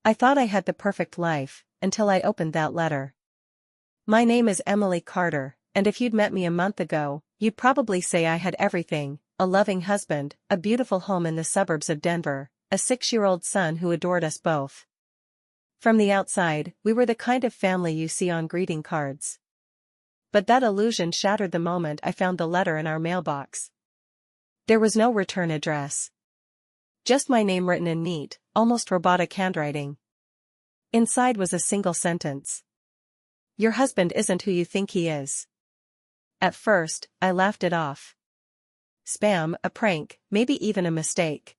I thought I had the perfect life, until I opened that letter. My name is Emily Carter, and if you'd met me a month ago, you'd probably say I had everything: a loving husband, a beautiful home in the suburbs of Denver, a 6-year-old son who adored us both. From the outside, we were the kind of family you see on greeting cards. But that illusion shattered the moment I found the letter in our mailbox. There was no return address. Just my name written in neat, almost robotic handwriting. Inside was a single sentence. Your husband isn't who you think he is. At first, I laughed it off. Spam, a prank, maybe even a mistake.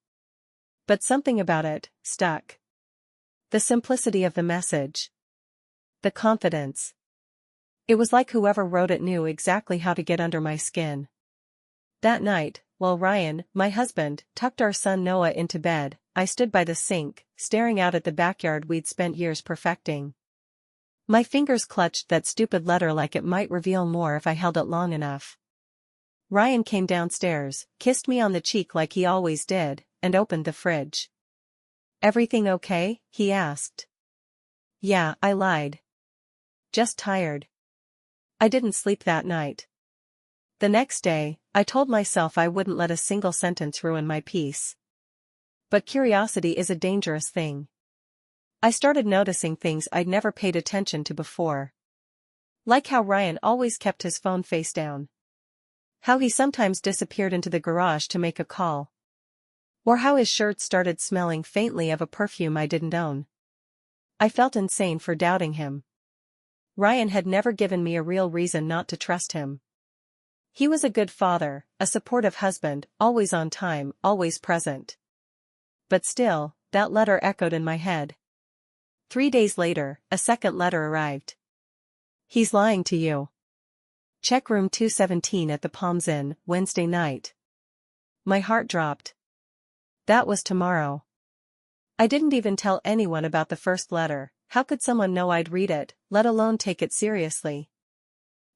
But something about it stuck. The simplicity of the message. The confidence. It was like whoever wrote it knew exactly how to get under my skin. That night, while Ryan, my husband, tucked our son Noah into bed, I stood by the sink, staring out at the backyard we'd spent years perfecting. My fingers clutched that stupid letter like it might reveal more if I held it long enough. Ryan came downstairs, kissed me on the cheek like he always did, and opened the fridge. "Everything okay?" he asked. "Yeah," I lied. "Just tired. I didn't sleep that night." The next day, I told myself I wouldn't let a single sentence ruin my peace. But curiosity is a dangerous thing. I started noticing things I'd never paid attention to before. Like how Ryan always kept his phone face down. How he sometimes disappeared into the garage to make a call. Or how his shirt started smelling faintly of a perfume I didn't own. I felt insane for doubting him. Ryan had never given me a real reason not to trust him. He was a good father, a supportive husband, always on time, always present. But still, that letter echoed in my head. 3 days later, a second letter arrived. "He's lying to you. Check room 217 at the Palms Inn, Wednesday night." My heart dropped. That was tomorrow. I didn't even tell anyone about the first letter. How could someone know I'd read it, let alone take it seriously?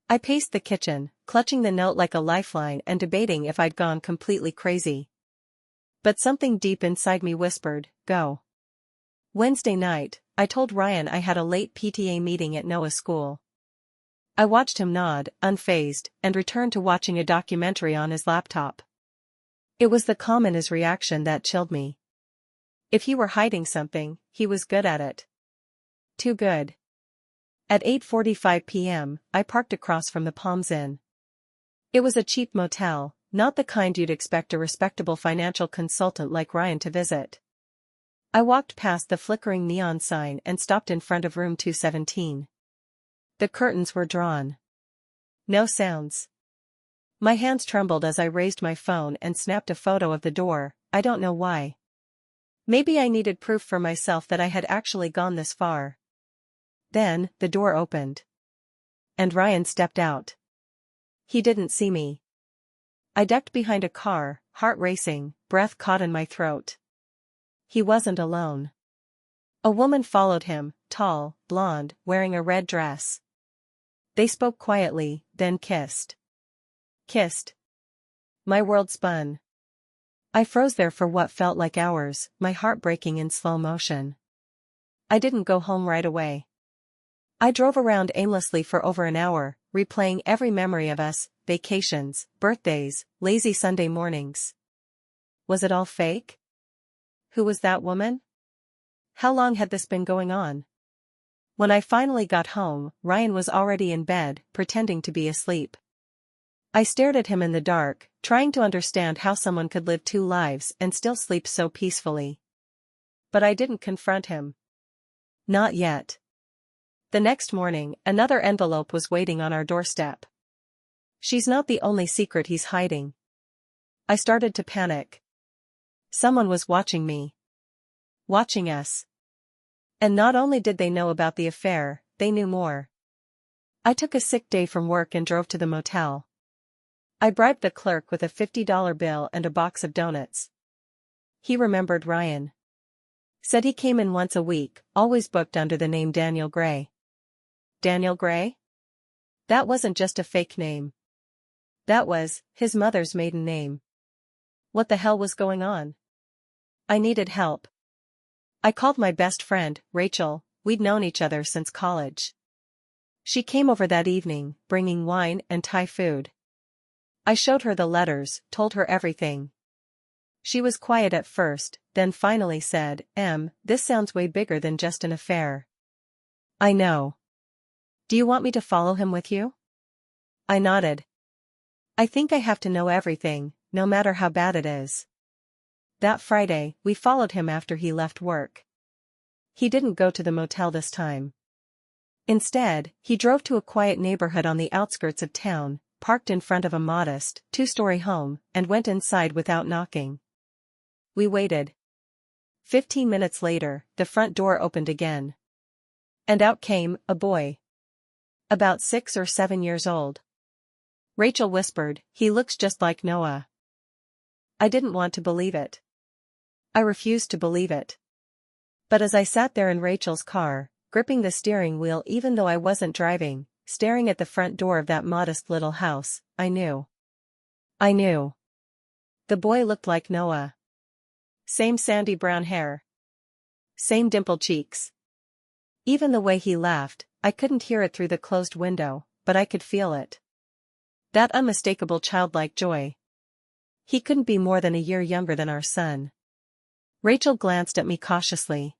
I paced the kitchen, clutching the note like a lifeline and debating if I'd gone completely crazy. But something deep inside me whispered, "Go." Wednesday night, I told Ryan I had a late PTA meeting at Noah's school. I watched him nod, unfazed, and returned to watching a documentary on his laptop. It was the calm in his reaction that chilled me. If he were hiding something, he was good at it. Too good. At 8:45 p.m., I parked across from the Palms Inn. It was a cheap motel, not the kind you'd expect a respectable financial consultant like Ryan to visit. I walked past the flickering neon sign and stopped in front of room 217. The curtains were drawn. No sounds. My hands trembled as I raised my phone and snapped a photo of the door. I don't know why. Maybe I needed proof for myself that I had actually gone this far. Then, the door opened. And Ryan stepped out. He didn't see me. I ducked behind a car, heart racing, breath caught in my throat. He wasn't alone. A woman followed him, tall, blonde, wearing a red dress. They spoke quietly, then kissed. Kissed. My world spun. I froze there for what felt like hours, my heart breaking in slow motion. I didn't go home right away. I drove around aimlessly for over an hour, replaying every memory of us, vacations, birthdays, lazy Sunday mornings. Was it all fake? Who was that woman? How long had this been going on? When I finally got home, Ryan was already in bed, pretending to be asleep. I stared at him in the dark, trying to understand how someone could live 2 lives and still sleep so peacefully. But I didn't confront him. Not yet. The next morning, another envelope was waiting on our doorstep. "She's not the only secret he's hiding." I started to panic. Someone was watching me. Watching us. And not only did they know about the affair, they knew more. I took a sick day from work and drove to the motel. I bribed the clerk with a $50 bill and a box of donuts. He remembered Ryan. Said he came in once a week, always booked under the name Daniel Gray. Daniel Gray? That wasn't just a fake name. That was his mother's maiden name. What the hell was going on? I needed help. I called my best friend, Rachel. We'd known each other since college. She came over that evening, bringing wine and Thai food. I showed her the letters, told her everything. She was quiet at first, then finally said, This sounds way bigger than just an affair. I know. Do you want me to follow him with you? I nodded. I think I have to know everything, no matter how bad it is. That Friday, we followed him after he left work. He didn't go to the motel this time. Instead, he drove to a quiet neighborhood on the outskirts of town, parked in front of a modest, two-story home, and went inside without knocking. We waited. 15 minutes later, the front door opened again. And out came a boy. About 6 or 7 years old. Rachel whispered, "He looks just like Noah." I didn't want to believe it. I refused to believe it. But as I sat there in Rachel's car, gripping the steering wheel even though I wasn't driving, staring at the front door of that modest little house, I knew. I knew. The boy looked like Noah. Same sandy brown hair. Same dimpled cheeks. Even the way he laughed, I couldn't hear it through the closed window, but I could feel it. That unmistakable childlike joy. He couldn't be more than a year younger than our son. Rachel glanced at me cautiously.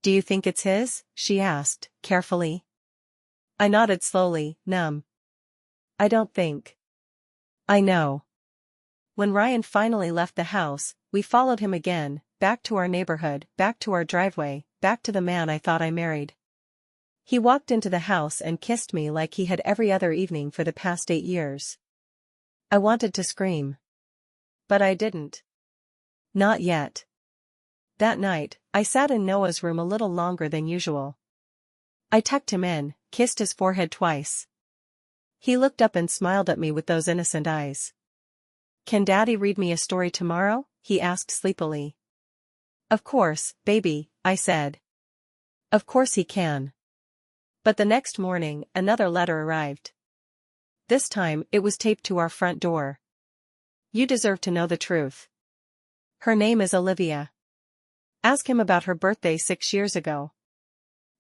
"Do you think it's his?" she asked, carefully. I nodded slowly, numb. I don't think. I know. When Ryan finally left the house, we followed him again, back to our neighborhood, back to our driveway, back to the man I thought I married. He walked into the house and kissed me like he had every other evening for the past 8 years. I wanted to scream. But I didn't. Not yet. That night, I sat in Noah's room a little longer than usual. I tucked him in, kissed his forehead twice. He looked up and smiled at me with those innocent eyes. "Can Daddy read me a story tomorrow?" he asked sleepily. "Of course, baby," I said. Of course he can. But the next morning, another letter arrived. This time, it was taped to our front door. "You deserve to know the truth. Her name is Olivia. Ask him about her birthday 6 years ago."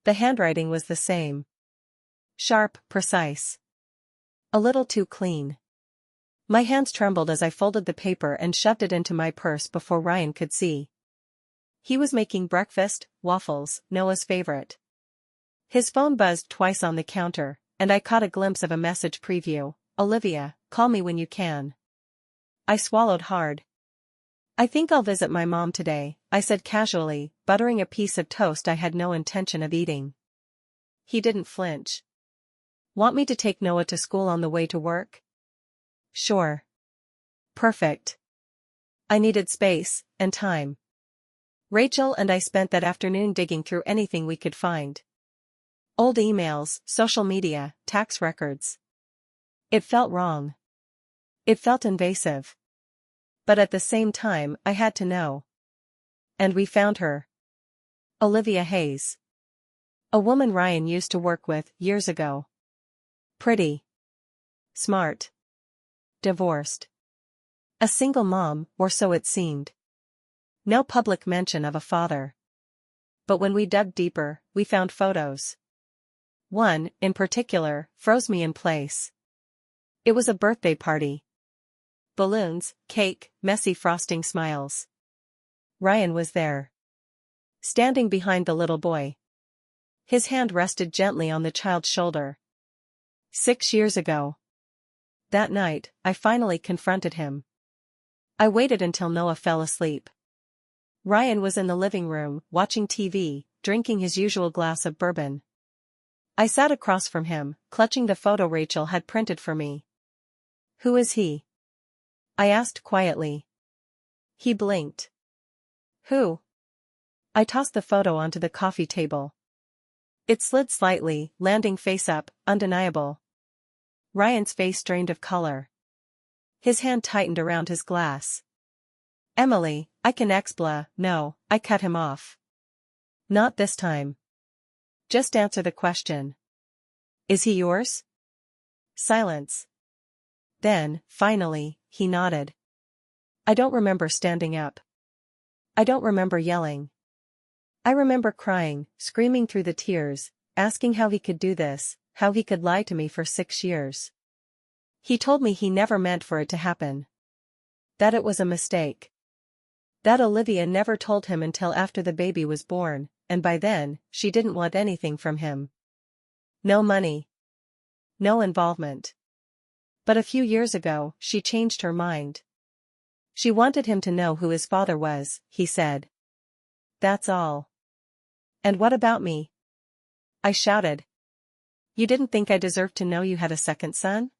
The handwriting was the same. Sharp, precise. A little too clean. My hands trembled as I folded the paper and shoved it into my purse before Ryan could see. He was making breakfast, waffles, Noah's favorite. His phone buzzed twice on the counter, and I caught a glimpse of a message preview. "Olivia, call me when you can." I swallowed hard. "I think I'll visit my mom today," I said casually, buttering a piece of toast I had no intention of eating. He didn't flinch. "Want me to take Noah to school on the way to work?" "Sure." "Perfect." I needed space, and time. Rachel and I spent that afternoon digging through anything we could find. Old emails, social media, tax records. It felt wrong. It felt invasive. But at the same time, I had to know. And we found her. Olivia Hayes. A woman Ryan used to work with years ago. Pretty. Smart. Divorced. A single mom, or so it seemed. No public mention of a father. But when we dug deeper, we found photos. One, in particular, froze me in place. It was a birthday party. Balloons, cake, messy frosting smiles. Ryan was there. Standing behind the little boy. His hand rested gently on the child's shoulder. 6 years ago. That night, I finally confronted him. I waited until Noah fell asleep. Ryan was in the living room, watching TV, drinking his usual glass of bourbon. I sat across from him, clutching the photo Rachel had printed for me. "Who is he?" I asked quietly. He blinked. "Who?" I tossed the photo onto the coffee table. It slid slightly, landing face up, undeniable. Ryan's face drained of color. His hand tightened around his glass. "Emily, I can expla." "No," I cut him off. "Not this time. Just answer the question. Is he yours?" Silence. Then, finally, he nodded. "I don't remember standing up. I don't remember yelling. I remember crying, screaming through the tears, asking how he could do this, how he could lie to me for 6 years. He told me he never meant for it to happen. That it was a mistake. That Olivia never told him until after the baby was born, and by then, she didn't want anything from him. No money. No involvement. But a few years ago, she changed her mind. She wanted him to know who his father was, he said. That's all. And what about me? I shouted. You didn't think I deserved to know you had a second son?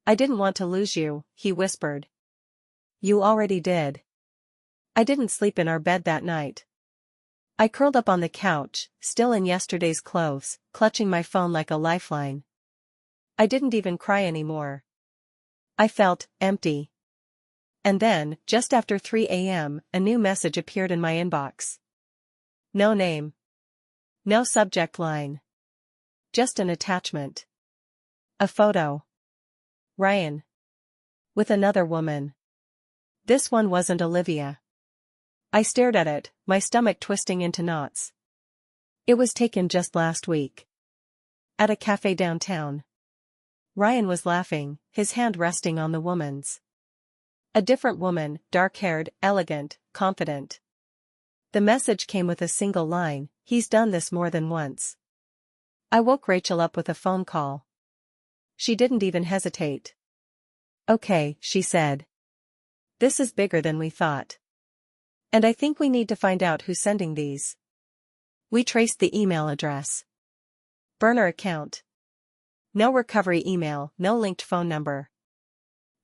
I didn't want to lose you, he whispered. You already did. I didn't sleep in our bed that night. I curled up on the couch, still in yesterday's clothes, clutching my phone like a lifeline. I didn't even cry anymore. I felt empty. And then, just after 3 a.m., a new message appeared in my inbox. No name. No subject line. Just an attachment. A photo. Ryan. With another woman. This one wasn't Olivia. I stared at it, my stomach twisting into knots. It was taken just last week. At a cafe downtown. Ryan was laughing, his hand resting on the woman's. A different woman, dark-haired, elegant, confident. The message came with a single line, he's done this more than once. I woke Rachel up with a phone call. She didn't even hesitate. Okay, she said. This is bigger than we thought. And I think we need to find out who's sending these. We traced the email address. Burner account. No recovery email, no linked phone number.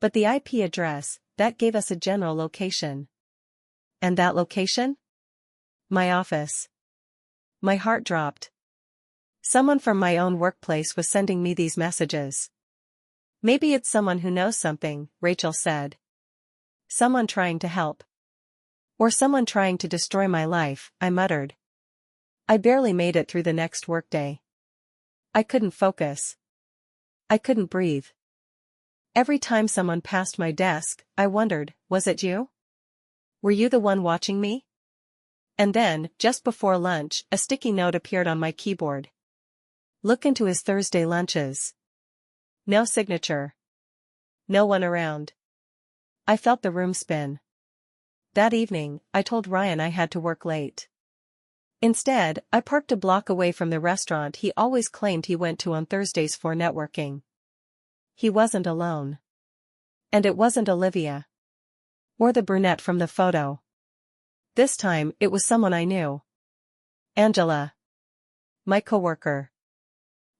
But the IP address, that gave us a general location. And that location? My office. My heart dropped. Someone from my own workplace was sending me these messages. Maybe it's someone who knows something, Rachel said. Someone trying to help. Or someone trying to destroy my life, I muttered. I barely made it through the next workday. I couldn't focus. I couldn't breathe. Every time someone passed my desk, I wondered, was it you? Were you the one watching me? And then, just before lunch, a sticky note appeared on my keyboard. Look into his Thursday lunches. No signature. No one around. I felt the room spin. That evening, I told Ryan I had to work late. Instead, I parked a block away from the restaurant he always claimed he went to on Thursdays for networking. He wasn't alone. And it wasn't Olivia. Or the brunette from the photo. This time, it was someone I knew. Angela. My coworker.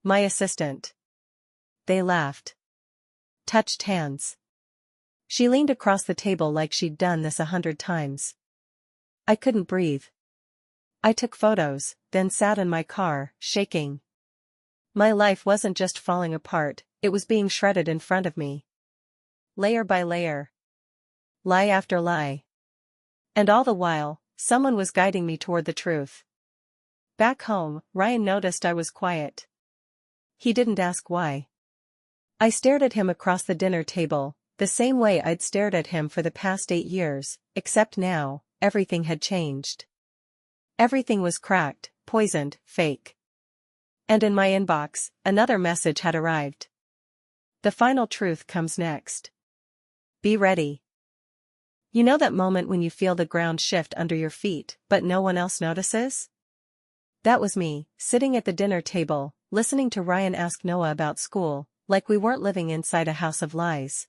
My assistant. They laughed. Touched hands. She leaned across the table like she'd done this 100 times. I couldn't breathe. I took photos, then sat in my car, shaking. My life wasn't just falling apart, it was being shredded in front of me. Layer by layer. Lie after lie. And all the while, someone was guiding me toward the truth. Back home, Ryan noticed I was quiet. He didn't ask why. I stared at him across the dinner table, the same way I'd stared at him for the past 8 years, except now, everything had changed. Everything was cracked, poisoned, fake. And in my inbox, another message had arrived. The final truth comes next. Be ready. You know that moment when you feel the ground shift under your feet, but no one else notices? That was me, sitting at the dinner table, listening to Ryan ask Noah about school, like we weren't living inside a house of lies.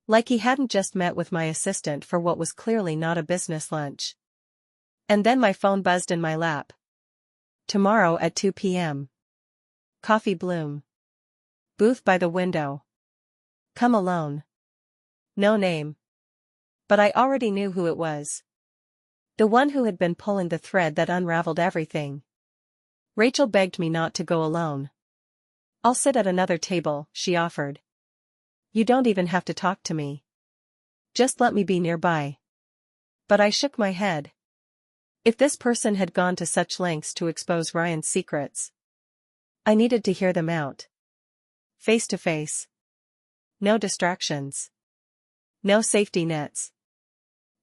Like he hadn't just met with my assistant for what was clearly not a business lunch. And then my phone buzzed in my lap. Tomorrow at 2 p.m. Coffee Bloom. Booth by the window. Come alone. No name. But I already knew who it was. The one who had been pulling the thread that unraveled everything. Rachel begged me not to go alone. I'll sit at another table, she offered. You don't even have to talk to me. Just let me be nearby. But I shook my head. If this person had gone to such lengths to expose Ryan's secrets, I needed to hear them out. Face to face. No distractions. No safety nets.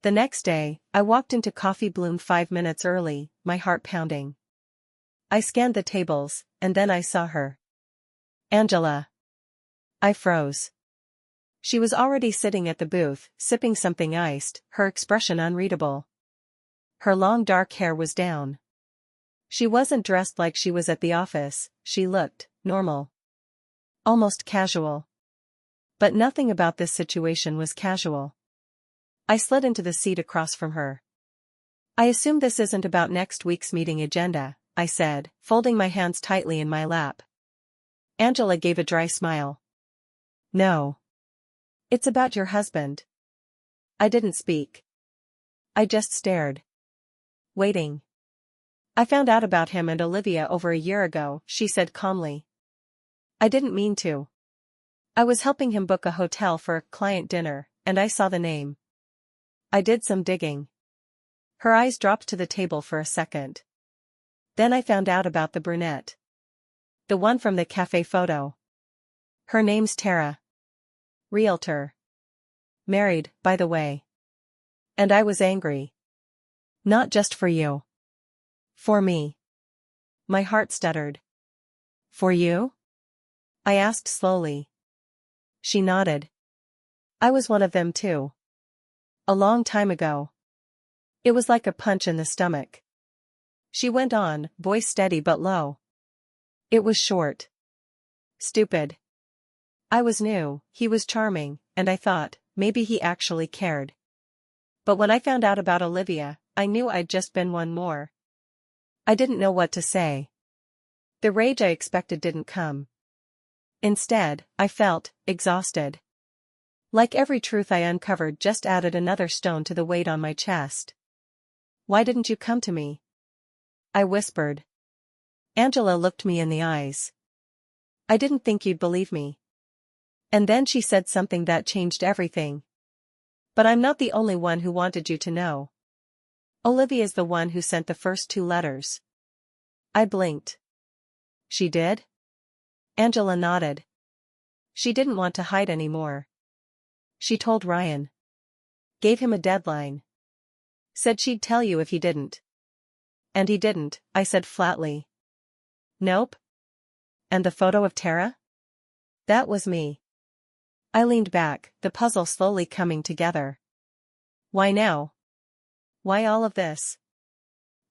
The next day, I walked into Coffee Bloom 5 minutes early, my heart pounding. I scanned the tables, and then I saw her. Angela. I froze. She was already sitting at the booth, sipping something iced, her expression unreadable. Her long dark hair was down. She wasn't dressed like she was at the office, she looked normal. Almost casual. But nothing about this situation was casual. I slid into the seat across from her. I assume this isn't about next week's meeting agenda, I said, folding my hands tightly in my lap. Angela gave a dry smile. No. It's about your husband. I didn't speak. I just stared. Waiting. I found out about him and Olivia over a year ago, she said calmly. I didn't mean to. I was helping him book a hotel for a client dinner, and I saw the name. I did some digging. Her eyes dropped to the table for a second. Then I found out about the brunette. The one from the cafe photo. Her name's Tara. Realtor. Married, by the way. And I was angry. Not just for you. For me. My heart stuttered. For you? I asked slowly. She nodded. I was one of them too. A long time ago. It was like a punch in the stomach. She went on, voice steady but low. It was short. Stupid. I was new, he was charming, and I thought, maybe he actually cared. But when I found out about Olivia, I knew I'd just been one more. I didn't know what to say. The rage I expected didn't come. Instead, I felt exhausted. Like every truth I uncovered just added another stone to the weight on my chest. Why didn't you come to me? I whispered. Angela looked me in the eyes. I didn't think you'd believe me. And then she said something that changed everything. But I'm not the only one who wanted you to know. Olivia's the one who sent the first 2 letters. I blinked. She did? Angela nodded. She didn't want to hide anymore. She told Ryan. Gave him a deadline. Said she'd tell you if he didn't. And he didn't, I said flatly. Nope. And the photo of Tara? That was me. I leaned back, the puzzle slowly coming together. Why now? Why all of this?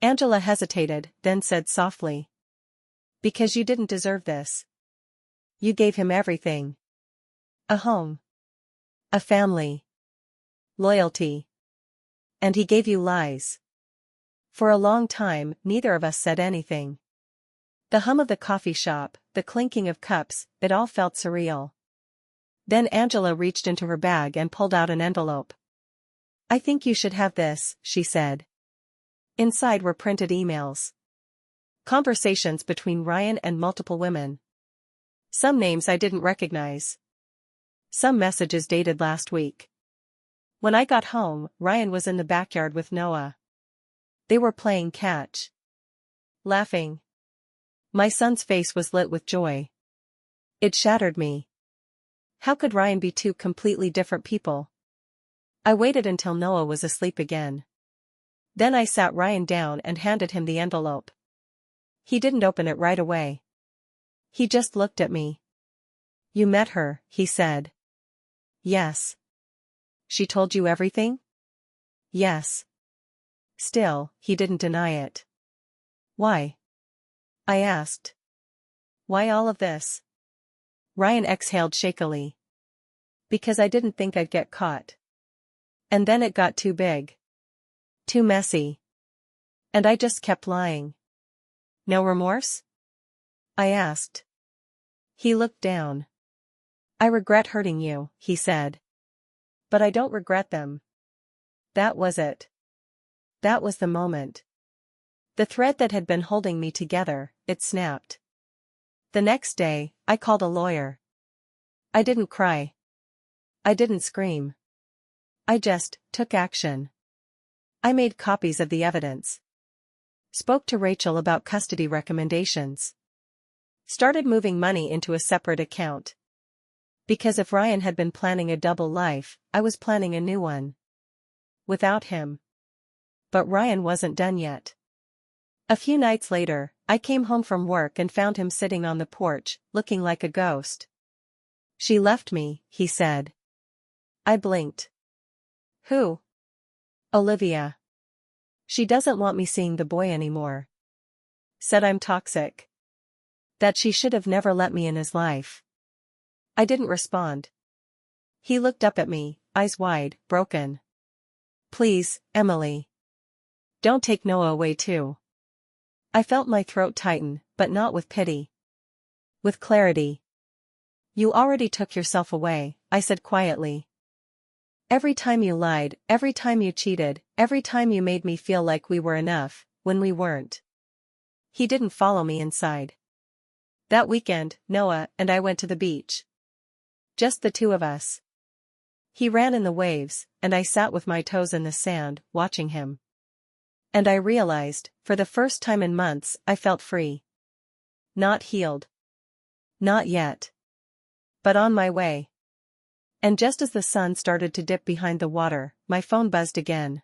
Angela hesitated, then said softly. Because you didn't deserve this. You gave him everything. A home. A family. Loyalty. And he gave you lies. For a long time, neither of us said anything. The hum of the coffee shop, the clinking of cups, it all felt surreal. Then Angela reached into her bag and pulled out an envelope. I think you should have this, she said. Inside were printed emails. Conversations between Ryan and multiple women. Some names I didn't recognize. Some messages dated last week. When I got home, Ryan was in the backyard with Noah. They were playing catch. Laughing. My son's face was lit with joy. It shattered me. How could Ryan be 2 completely different people? I waited until Noah was asleep again. Then I sat Ryan down and handed him the envelope. He didn't open it right away. He just looked at me. You met her, he said. Yes. She told you everything? Yes. Still, he didn't deny it. Why? I asked. Why all of this? Ryan exhaled shakily. Because I didn't think I'd get caught. And then it got too big. Too messy. And I just kept lying. No remorse? I asked. He looked down. I regret hurting you, he said. But I don't regret them. That was it. That was the moment. The thread that had been holding me together, it snapped. The next day, I called a lawyer. I didn't cry. I didn't scream. I just took action. I made copies of the evidence. Spoke to Rachel about custody recommendations. Started moving money into a separate account. Because if Ryan had been planning a double life, I was planning a new one. without him. But Ryan wasn't done yet. A few nights later, I came home from work and found him sitting on the porch, looking like a ghost. "She left me," he said. I blinked. "Who?" "Olivia. She doesn't want me seeing the boy anymore. Said I'm toxic. That she should have never let me in his life." I didn't respond. He looked up at me, eyes wide, broken. "Please, Emily. Don't take Noah away too." I felt my throat tighten, but not with pity. With clarity. "You already took yourself away," I said quietly. "Every time you lied, every time you cheated, every time you made me feel like we were enough, when we weren't." He didn't follow me inside. That weekend, Noah and I went to the beach. Just the two of us. He ran in the waves, and I sat with my toes in the sand, watching him. And I realized, for the first time in months, I felt free. Not healed. Not yet. But on my way. And just as the sun started to dip behind the water, my phone buzzed again.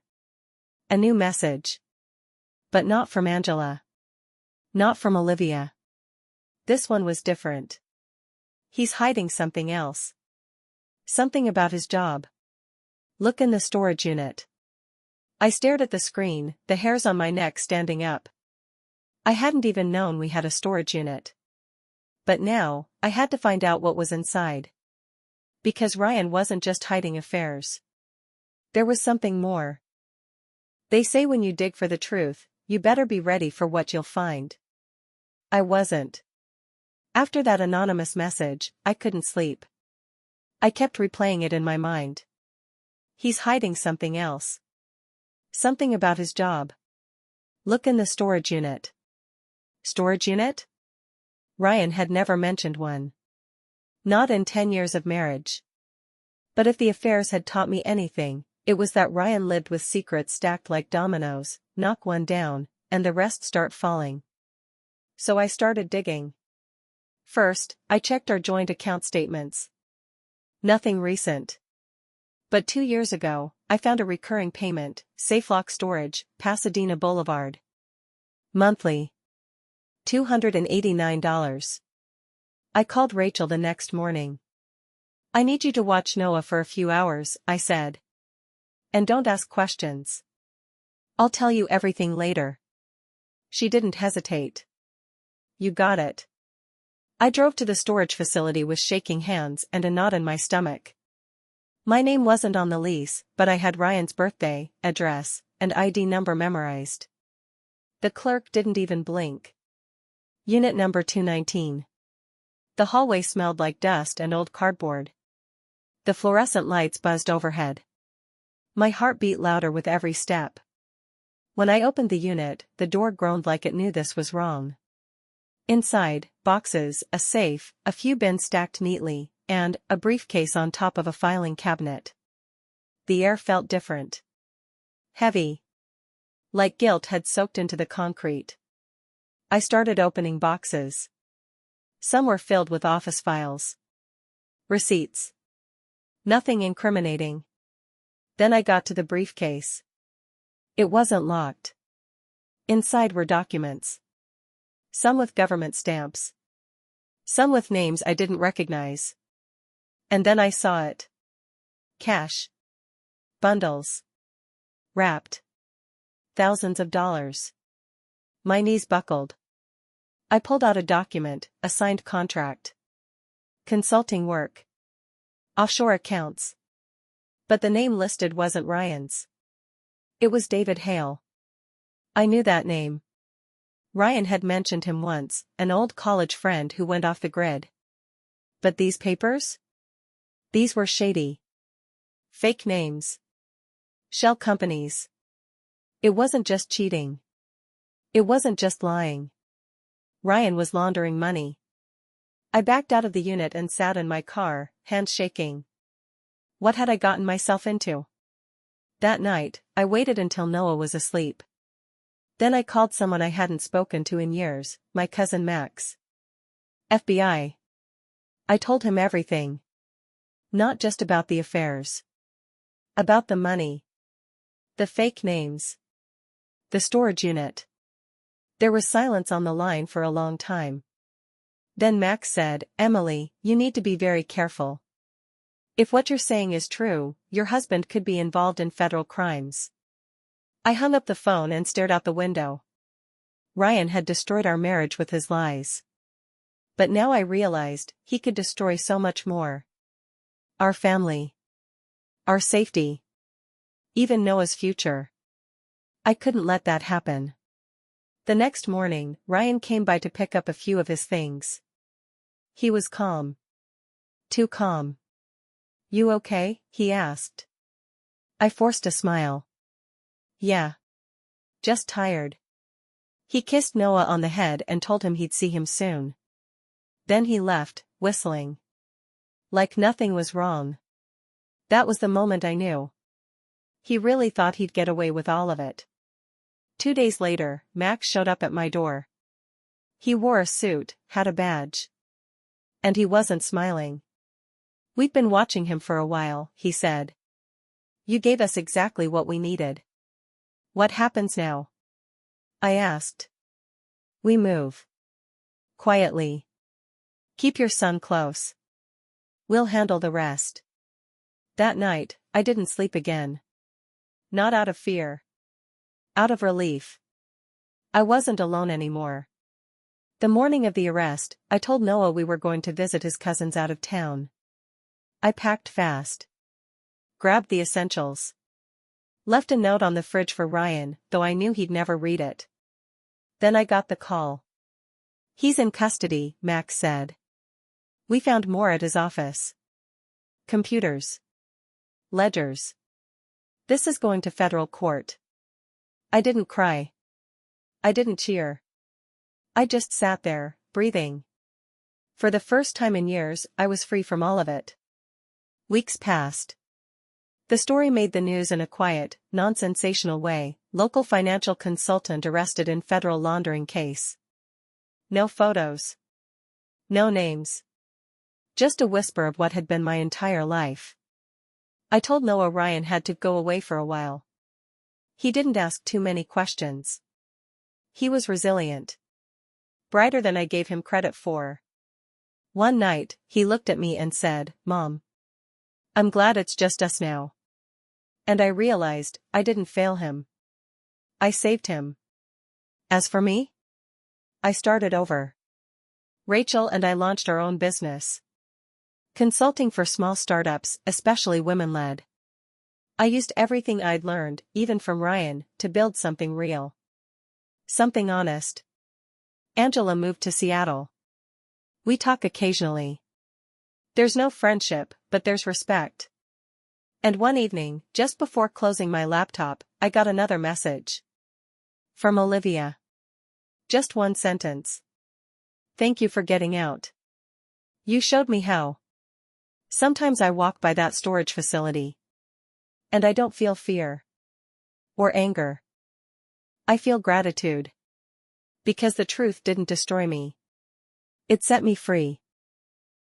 A new message. But not from Angela. Not from Olivia. This one was different. He's hiding something else. Something about his job. "Look in the storage unit." I stared at the screen, the hairs on my neck standing up. I hadn't even known we had a storage unit. But now, I had to find out what was inside. Because Ryan wasn't just hiding affairs. There was something more. They say when you dig for the truth, you better be ready for what you'll find. I wasn't. After that anonymous message, I couldn't sleep. I kept replaying it in my mind. He's hiding something else. Something about his job. Look in the storage unit. Storage unit? Ryan had never mentioned one. Not in 10 years of marriage. But if the affairs had taught me anything, it was that Ryan lived with secrets stacked like dominoes, knock one down, and the rest start falling. So I started digging. First, I checked our joint account statements. Nothing recent. But 2 years ago, I found a recurring payment, SafeLock Storage, Pasadena Boulevard. Monthly. $289. I called Rachel the next morning. "I need you to watch Noah for a few hours," I said. "And don't ask questions. I'll tell you everything later." She didn't hesitate. "You got it." I drove to the storage facility with shaking hands and a knot in my stomach. My name wasn't on the lease, but I had Ryan's birthday, address, and ID number memorized. The clerk didn't even blink. Unit number 219. The hallway smelled like dust and old cardboard. The fluorescent lights buzzed overhead. My heart beat louder with every step. When I opened the unit, the door groaned like it knew this was wrong. Inside, boxes, a safe, a few bins stacked neatly, and a briefcase on top of a filing cabinet. The air felt different. Heavy. Like guilt had soaked into the concrete. I started opening boxes. Some were filled with office files. Receipts. Nothing incriminating. Then I got to the briefcase. It wasn't locked. Inside were documents. Some with government stamps. Some with names I didn't recognize. And then I saw it. Cash. Bundles. Wrapped. Thousands of dollars. My knees buckled. I pulled out a document, a signed contract. Consulting work. Offshore accounts. But the name listed wasn't Ryan's. It was David Hale. I knew that name. Ryan had mentioned him once, an old college friend who went off the grid. But these papers? These were shady. Fake names. Shell companies. It wasn't just cheating. It wasn't just lying. Ryan was laundering money. I backed out of the unit and sat in my car, hands shaking. What had I gotten myself into? That night, I waited until Noah was asleep. Then I called someone I hadn't spoken to in years, my cousin Max. FBI. I told him everything. Not just about the affairs. About the money. The fake names. The storage unit. There was silence on the line for a long time. Then Max said, "Emily, you need to be very careful. If what you're saying is true, your husband could be involved in federal crimes." I hung up the phone and stared out the window. Ryan had destroyed our marriage with his lies. But now I realized, he could destroy so much more. Our family. Our safety. Even Noah's future. I couldn't let that happen. The next morning, Ryan came by to pick up a few of his things. He was calm. Too calm. "You okay?" he asked. I forced a smile. "Yeah. Just tired." He kissed Noah on the head and told him he'd see him soon. Then he left, whistling. Like nothing was wrong. That was the moment I knew. He really thought he'd get away with all of it. 2 days later, Max showed up at my door. He wore a suit, had a badge. And he wasn't smiling. "We've been watching him for a while," he said. "You gave us exactly what we needed." "What happens now?" I asked. "We move. Quietly. Keep your son close. We'll handle the rest." That night, I didn't sleep again. Not out of fear. Out of relief. I wasn't alone anymore. The morning of the arrest, I told Noah we were going to visit his cousins out of town. I packed fast. Grabbed the essentials. Left a note on the fridge for Ryan, though I knew he'd never read it. Then I got the call. "He's in custody," Max said. We found more at his office. Computers. Ledgers. "This is going to federal court." I didn't cry. I didn't cheer. I just sat there, breathing. For the first time in years, I was free from all of it. Weeks passed. The story made the news in a quiet, non-sensational way. Local financial consultant arrested in federal laundering case. No photos. No names. Just a whisper of what had been my entire life. I told Noah Ryan had to go away for a while. He didn't ask too many questions. He was resilient. Brighter than I gave him credit for. One night, he looked at me and said, "Mom, I'm glad it's just us now." And I realized, I didn't fail him. I saved him. As for me? I started over. Rachel and I launched our own business. Consulting for small startups, especially women-led. I used everything I'd learned, even from Ryan, to build something real. Something honest. Angela moved to Seattle. We talk occasionally. There's no friendship, but there's respect. And one evening, just before closing my laptop, I got another message. From Olivia. Just one sentence. "Thank you for getting out. You showed me how." Sometimes I walk by that storage facility. And I don't feel fear. Or anger. I feel gratitude. Because the truth didn't destroy me. It set me free.